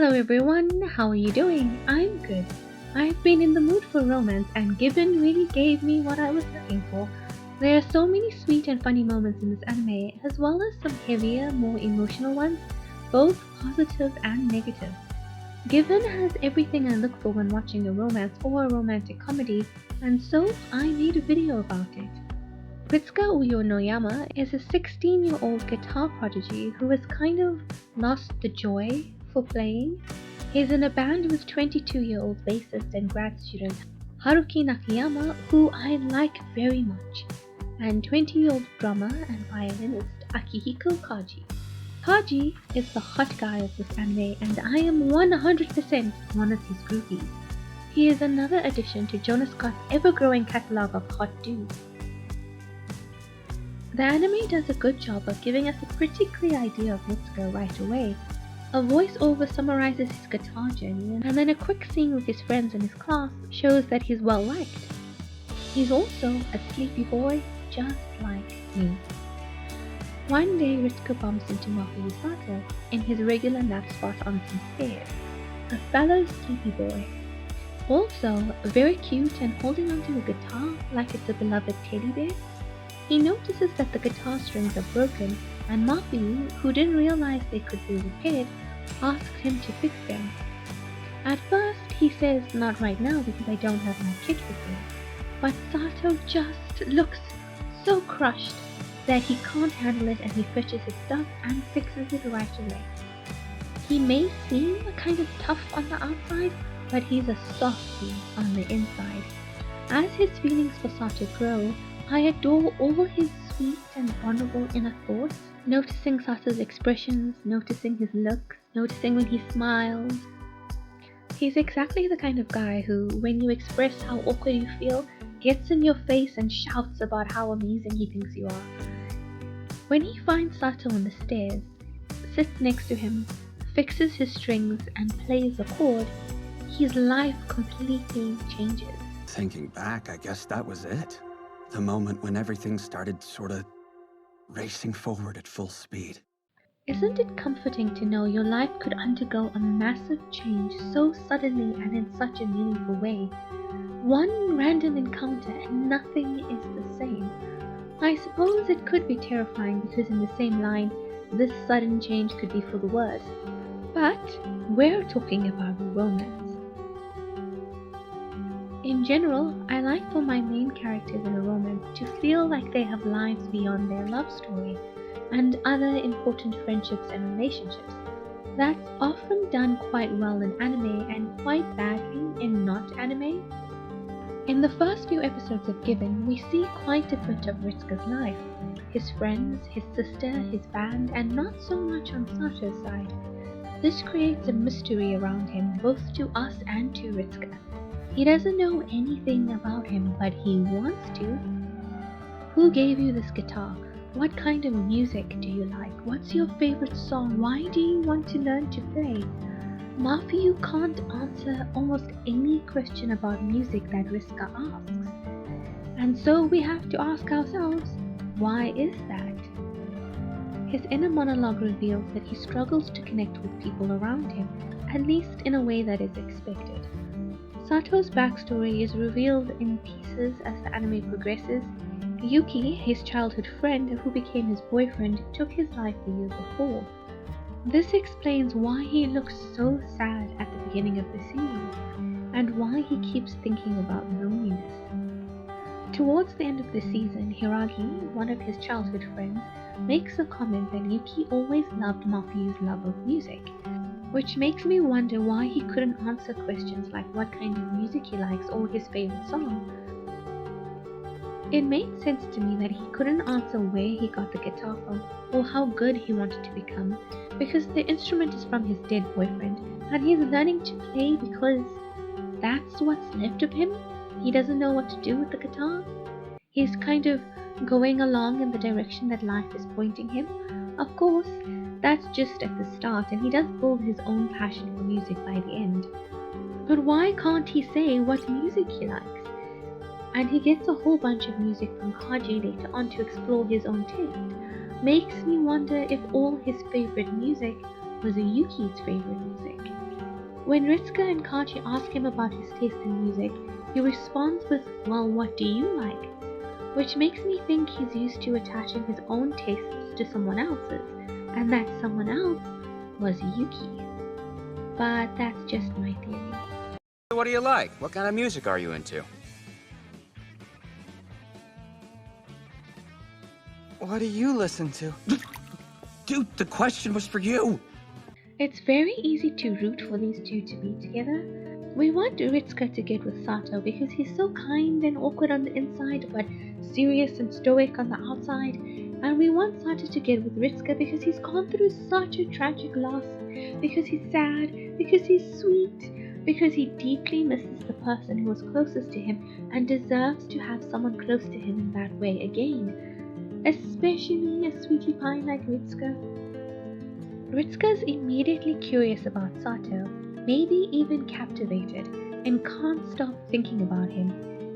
Hello everyone, how are you doing? I'm good. I've been in the mood for romance and Gibbon really gave me what I was looking for. There are so many sweet and funny moments in this anime, as well as some heavier, more emotional ones, both positive and negative. Gibbon has everything I look for when watching a romance or a romantic comedy, and so I made a video about it. Ritsuka Uyo Noyama is a 16-year-old guitar prodigy who has kind of lost the joy for playing. He's in a band with 22-year-old bassist and grad student Haruki Nakayama, who I like very much, and 20-year-old drummer and violinist Akihiko Kaji. Kaji is the hot guy of this anime, and I am 100% one of his groupies. He is another addition to Jonas Scott's ever-growing catalogue of hot dudes. The anime does a good job of giving us a pretty clear idea of Ritsuka right away. A voiceover summarizes his guitar journey, and then a quick scene with his friends in his class shows that he's well liked. He's also a sleepy boy, just like me. One day Ritsuka bumps into Mafuyu Sato in his regular nap spot on some stairs, a fellow sleepy boy. Also very cute and holding onto a guitar like it's a beloved teddy bear. He notices that the guitar strings are broken, and Mafuyu, who didn't realize they could be repaired, asks him to fix them. At first he says not right now because I don't have my kit with me, but Sato just looks so crushed that he can't handle it, and he fetches his stuff and fixes it right away. He may seem kind of tough on the outside, but he's a softie on the inside. As his feelings for Sato grow, I adore all his sweet and vulnerable inner thoughts, noticing Sato's expressions, noticing his looks, noticing when he smiles. He's exactly the kind of guy who, when you express how awkward you feel, gets in your face and shouts about how amazing he thinks you are. When he finds Sato on the stairs, sits next to him, fixes his strings and plays a chord, his life completely changes. Thinking back, I guess that was it. The moment when everything started sorta racing forward at full speed. Isn't it comforting to know your life could undergo a massive change so suddenly and in such a meaningful way? One random encounter and nothing is the same. I suppose it could be terrifying because in the same line, this sudden change could be for the worse. But we're talking about romance. In general, I like for my main characters in a romance to feel like they have lives beyond their love story and other important friendships and relationships. That's often done quite well in anime and quite badly in not anime. In the first few episodes of Given, we see quite a bit of Ritsuka's life, his friends, his sister, his band, and not so much on Sato's side. This creates a mystery around him both to us and to Ritsuka. He doesn't know anything about him, but he wants to. Who gave you this guitar? What kind of music do you like? What's your favorite song? Why do you want to learn to play? Mafuyu can't answer almost any question about music that Ritsuka asks. And so we have to ask ourselves, why is that? His inner monologue reveals that he struggles to connect with people around him, at least in a way that is expected. Sato's backstory is revealed in pieces as the anime progresses. Yuki, his childhood friend who became his boyfriend, took his life the year before. This explains why he looks so sad at the beginning of the series, and why he keeps thinking about loneliness. Towards the end of the season, Hiragi, one of his childhood friends, makes a comment that Yuki always loved Mafuyu's love of music, which makes me wonder why he couldn't answer questions like what kind of music he likes or his favorite song. It made sense to me that he couldn't answer where he got the guitar from or how good he wanted to become, because the instrument is from his dead boyfriend and he's learning to play because that's what's left of him. He doesn't know what to do with the guitar. He's kind of going along in the direction that life is pointing him. Of course, that's just at the start, and he does build his own passion for music by the end. But why can't he say what music he likes? And he gets a whole bunch of music from Kaji later on to explore his own taste. Makes me wonder if all his favorite music was Yuki's favorite music. When Ritsuka and Kachi ask him about his taste in music, he responds with, "Well, what do you like?" Which makes me think he's used to attaching his own tastes to someone else's, and that someone else was Yuki. But that's just my theory. What do you like? What kind of music are you into? What do you listen to? Dude, the question was for you! It's very easy to root for these two to be together. We want Ritsuka to get with Sato because he's so kind and awkward on the inside but serious and stoic on the outside. And we want Sato to get with Ritsuka because he's gone through such a tragic loss, because he's sad, because he's sweet, because he deeply misses the person who was closest to him and deserves to have someone close to him in that way again. Especially a sweetie pie like Ritsuka. Ritsuka's immediately curious about Sato, maybe even captivated, and can't stop thinking about him.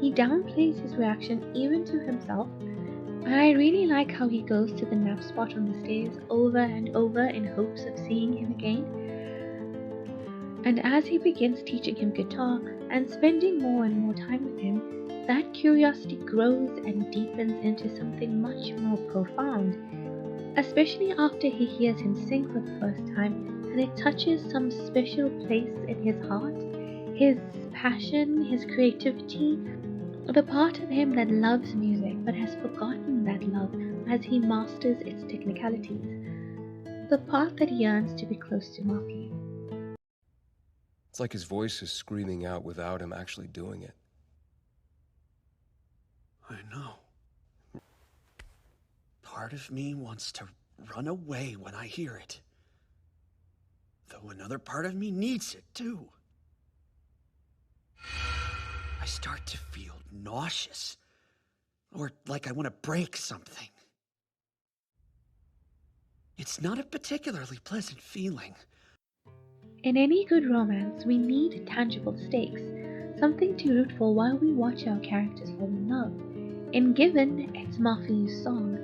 He downplays his reaction even to himself, and I really like how he goes to the nap spot on the stairs over and over in hopes of seeing him again. And as he begins teaching him guitar and spending more and more time with him, that curiosity grows and deepens into something much more profound, especially after he hears him sing for the first time and it touches some special place in his heart, his passion, his creativity, the part of him that loves music but has forgotten that love as he masters its technicalities, the part that yearns to be close to Maki. It's like his voice is screaming out without him actually doing it. I know. Part of me wants to run away when I hear it. Though another part of me needs it, too. I start to feel nauseous. Or like I want to break something. It's not a particularly pleasant feeling. In any good romance, we need tangible stakes, something to root for while we watch our characters fall in love. In Given, it's Mafuyu's song.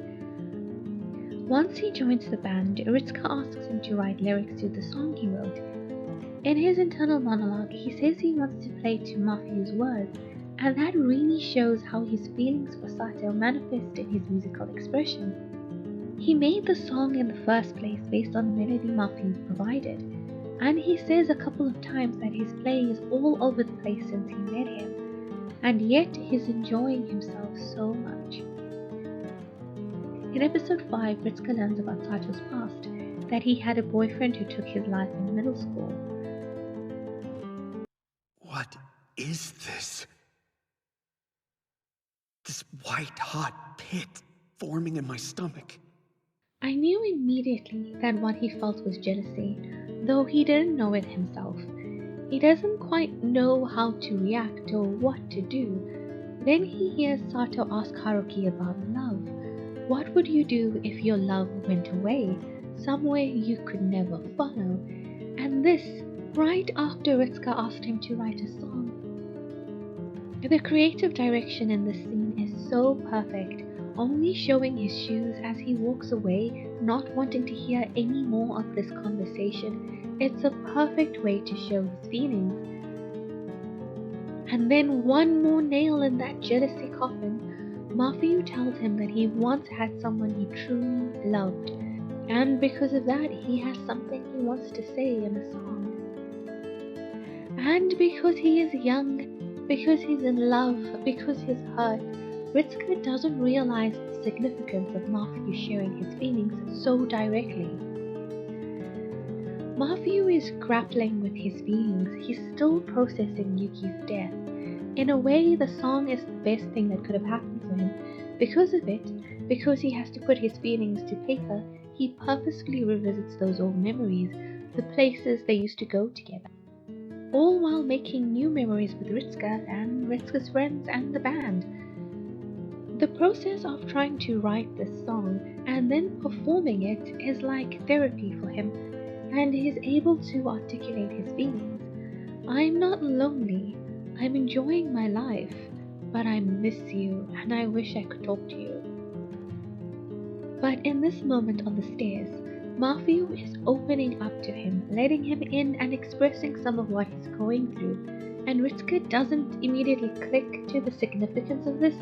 Once he joins the band, Ritsuka asks him to write lyrics to the song he wrote. In his internal monologue, he says he wants to play to Mafuyu's words, and that really shows how his feelings for Sato manifest in his musical expression. He made the song in the first place based on the melody Mafuyu provided, and he says a couple of times that his playing is all over the place since he met him, and yet he's enjoying himself so much. In episode 5, Ritsuka learns about Sato's past, that he had a boyfriend who took his life in middle school. What is this? This white-hot pit forming in my stomach. I knew immediately that what he felt was jealousy, though he didn't know it himself. He doesn't quite know how to react or what to do. Then he hears Sato ask Haruki about love. What would you do if your love went away, somewhere you could never follow? And this, right after Ritsuka asked him to write a song. The creative direction in this scene is so perfect, only showing his shoes as he walks away, not wanting to hear any more of this conversation. It's a perfect way to show his feelings. And then one more nail in that jealousy coffin. Mafuyu tells him that he once had someone he truly loved, and because of that he has something he wants to say in a song. And because he is young, because he's in love, because he's hurt, Ritsuka doesn't realize the significance of Mafuyu sharing his feelings so directly. Mafuyu is grappling with his feelings. He's still processing Yuki's death. In a way, the song is the best thing that could have happened to him. Because of it, because he has to put his feelings to paper, he purposefully revisits those old memories, the places they used to go together. All while making new memories with Ritsuka and Ritsuka's friends and the band. The process of trying to write this song and then performing it is like therapy for him, and he is able to articulate his feelings. I'm not lonely. I'm enjoying my life, but I miss you and I wish I could talk to you. But in this moment on the stairs, Matthew is opening up to him, letting him in and expressing some of what he's going through. And Ritsuka doesn't immediately click to the significance of this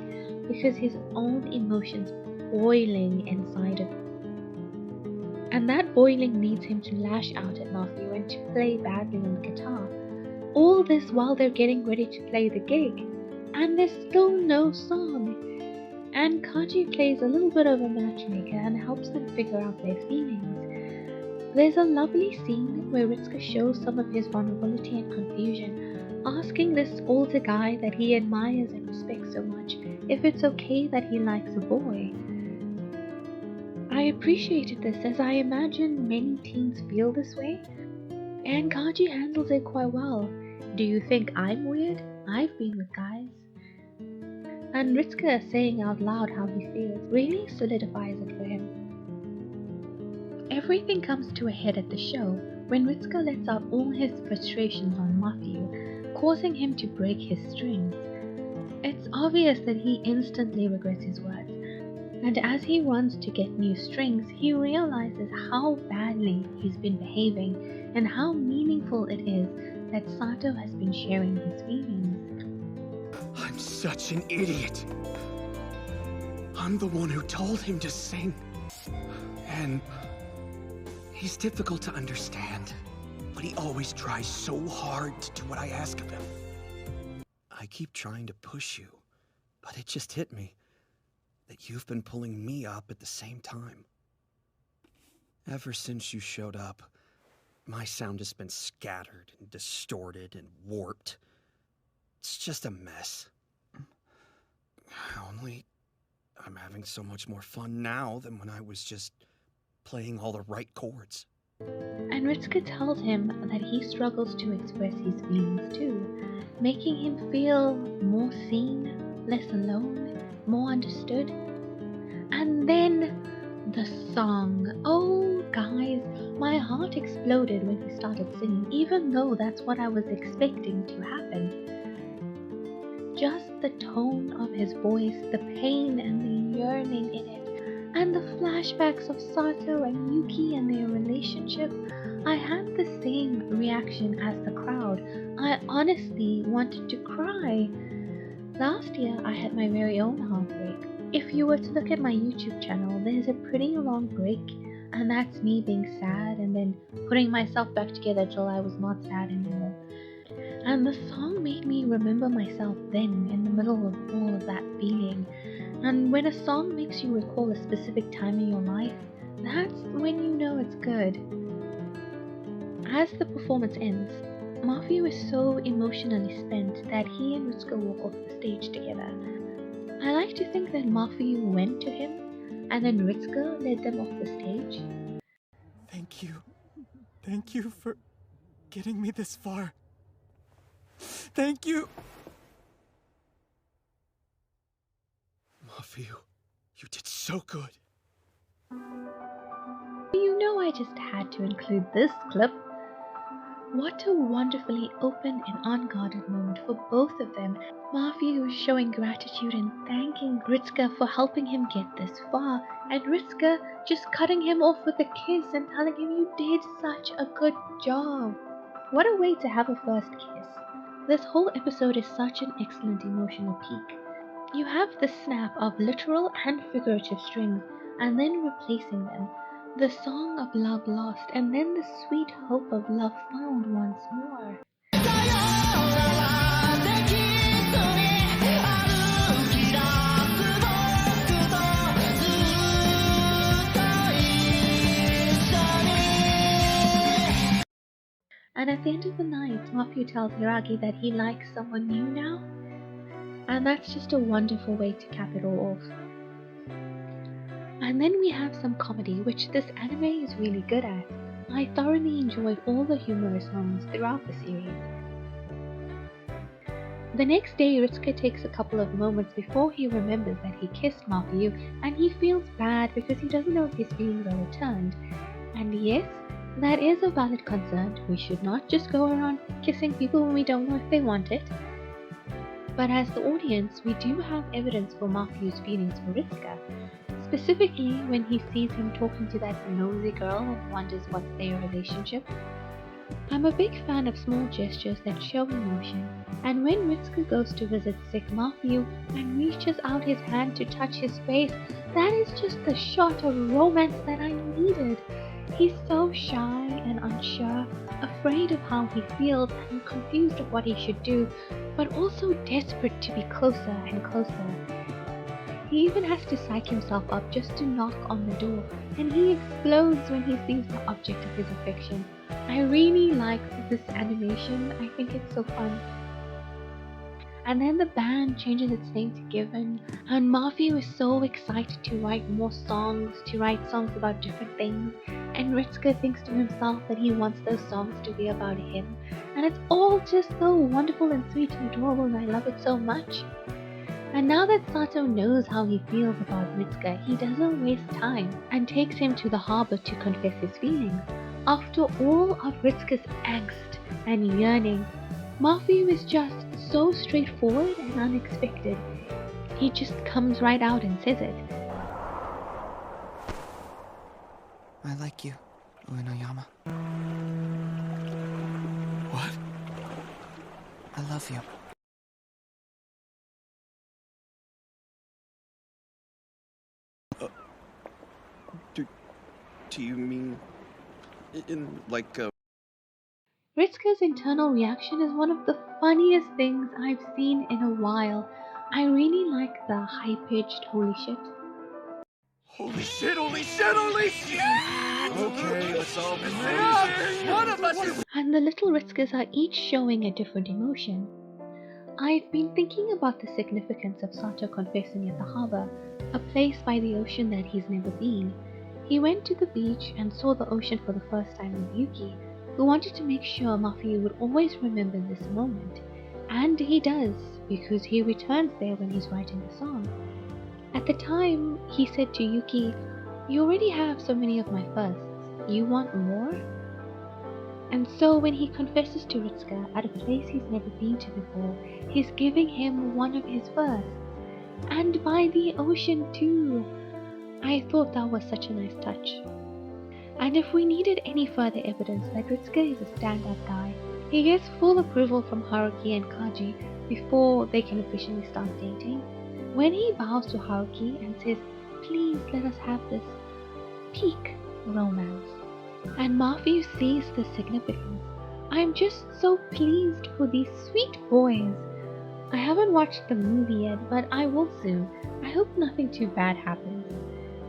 because his own emotions boiling inside of him. And that boiling leads him to lash out at Matthew and to play badly on the guitar. All this while they're getting ready to play the gig, and there's still no song. And Kaji plays a little bit of a matchmaker and helps them figure out their feelings. There's a lovely scene where Ritsuka shows some of his vulnerability and confusion, asking this older guy that he admires and respects so much if it's okay that he likes a boy. I appreciated this as I imagine many teens feel this way, and Kaji handles it quite well. Do you think I'm weird? I've been with guys. And Ritsuka saying out loud how he feels really solidifies it for him. Everything comes to a head at the show when Ritsuka lets out all his frustrations on Matthew, causing him to break his strings. It's obvious that he instantly regrets his words, and as he runs to get new strings, he realizes how badly he's been behaving and how meaningful it is that Sato has been sharing his feelings. I'm such an idiot. I'm the one who told him to sing. And he's difficult to understand, but he always tries so hard to do what I ask of him. I keep trying to push you, but it just hit me that you've been pulling me up at the same time. Ever since you showed up, my sound has been scattered and distorted and warped. It's just a mess. Only I'm having so much more fun now than when I was just playing all the right chords. And Ritsuka tells him that he struggles to express his feelings too, making him feel more seen, less alone, more understood. And then the song. Oh, guys, my heart exploded when he started singing, even though that's what I was expecting to happen. Just the tone of his voice, the pain and the yearning in it, and the flashbacks of Sato and Yuki and their relationship, I had the same reaction as the crowd. I honestly wanted to cry. Last year, I had my very own heartbreak. If you were to look at my YouTube channel, there's a pretty long break, and that's me being sad and then putting myself back together till I was not sad anymore. And the song made me remember myself then, in the middle of all of that feeling. And when a song makes you recall a specific time in your life, that's when you know it's good. As the performance ends, Matthew is so emotionally spent that he and Ritsuka walk off the stage together. I like to think that Matthew went to him, and then Ritsuka led them off the stage. Thank you. Thank you for getting me this far. Thank you. Matthew, you did so good. You know I just had to include this clip. What a wonderfully open and unguarded moment for both of them. Matthew showing gratitude and thanking Ritsuka for helping him get this far, and Ritsuka just cutting him off with a kiss and telling him you did such a good job. What a way to have a first kiss. This whole episode is such an excellent emotional peak. You have the snap of literal and figurative strings, and then replacing them, the song of love lost, and then the sweet hope of love found once more. And at the end of the night, Matthew tells Hiragi that he likes someone new now. And that's just a wonderful way to cap it all off. And then we have some comedy, which this anime is really good at. I thoroughly enjoyed all the humorous moments throughout the series. The next day, Ritsuka takes a couple of moments before he remembers that he kissed Matthew, and he feels bad because he doesn't know if his feelings are returned. And yes, that is a valid concern. We should not just go around kissing people when we don't know if they want it. But as the audience, we do have evidence for Matthew's feelings for Ritsuka. specifically when he sees him talking to that nosy girl and wonders what's their relationship. I'm a big fan of small gestures that show emotion, and when Ritsuko goes to visit sick Matthew and reaches out his hand to touch his face, that is just the shot of romance that I needed. He's so shy and unsure, afraid of how he feels and confused of what he should do, but also desperate to be closer and closer. He even has to psych himself up just to knock on the door, and he explodes when he sees the object of his affection. I really like this animation. I think it's so fun. And then the band changes its name to Given, and Matthew is so excited to write more songs, about different things, and Ritsuko thinks to himself that he wants those songs to be about him, and it's all just so wonderful and sweet and adorable, and I love it so much. And now that Sato knows how he feels about Ritsuko, he doesn't waste time and takes him to the harbor to confess his feelings. After all of Ritsuko's angst and yearning, Matthew is just so straightforward and unexpected. He just comes right out and says it. I like you, Uenoyama. What? I love you. Do you mean in like Ritsuko's internal reaction is one of the funniest things I've seen in a while. I really like the high-pitched holy shit. Holy shit, holy shit, holy shit! Okay, let's all be One of us is... And the little Ritsukas are each showing a different emotion. I've been thinking about the significance of Sato confessing at the harbor, a place by the ocean that he's never been. He went to the beach and saw the ocean for the first time with Yuki, who wanted to make sure Matthew would always remember this moment. And he does, because he returns there when he's writing the song. At the time, he said to Yuki, "You already have so many of my firsts. You want more?" And so when he confesses to Ritsuko at a place he's never been to before, he's giving him one of his firsts. And by the ocean too. I thought that was such a nice touch. And if we needed any further evidence that Ritsuko is a stand-up guy, he gets full approval from Haruki and Kaji before they can officially start dating. When he bows to Haruki and says, "Please let us have this peak romance," and Matthew sees the significance, I'm just so pleased for these sweet boys. I haven't watched the movie yet, but I will soon. I hope nothing too bad happens.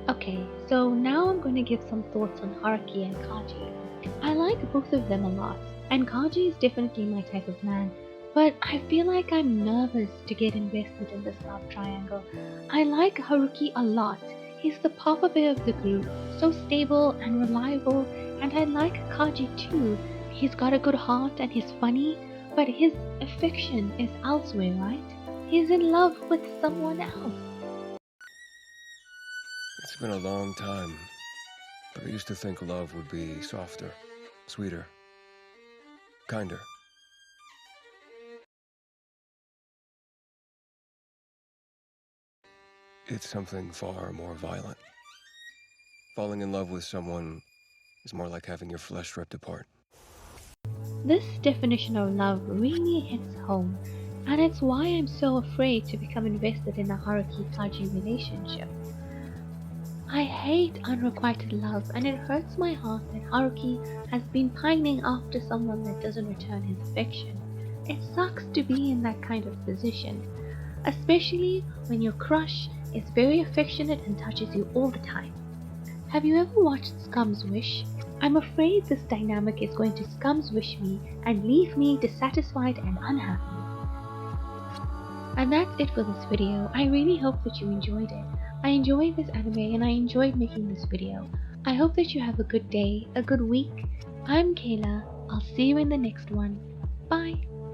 Okay, so now I'm going to give some thoughts on Haruki and Kaji. I like both of them a lot, and Kaji is definitely my type of man, but I feel like I'm nervous to get invested in this love triangle. I like Haruki a lot. He's the papa bear of the group, so stable and reliable, and I like Kaji too. He's got a good heart and he's funny, but his affection is elsewhere, right? He's in love with someone else. It's been a long time, but I used to think love would be softer, sweeter, kinder. It's something far more violent. Falling in love with someone is more like having your flesh ripped apart. This definition of love really hits home, and it's why I'm so afraid to become invested in a Haruki-Kaji relationship. I hate unrequited love, and it hurts my heart that Haruki has been pining after someone that doesn't return his affection. It sucks to be in that kind of position, especially when your crush is very affectionate and touches you all the time. Have you ever watched Scum's Wish? I'm afraid this dynamic is going to Scum's Wish me and leave me dissatisfied and unhappy. And that's it for this video. I really hope that you enjoyed it. I enjoyed this anime and I enjoyed making this video. I hope that you have a good day, a good week. I'm Kayla. I'll see you in the next one. Bye.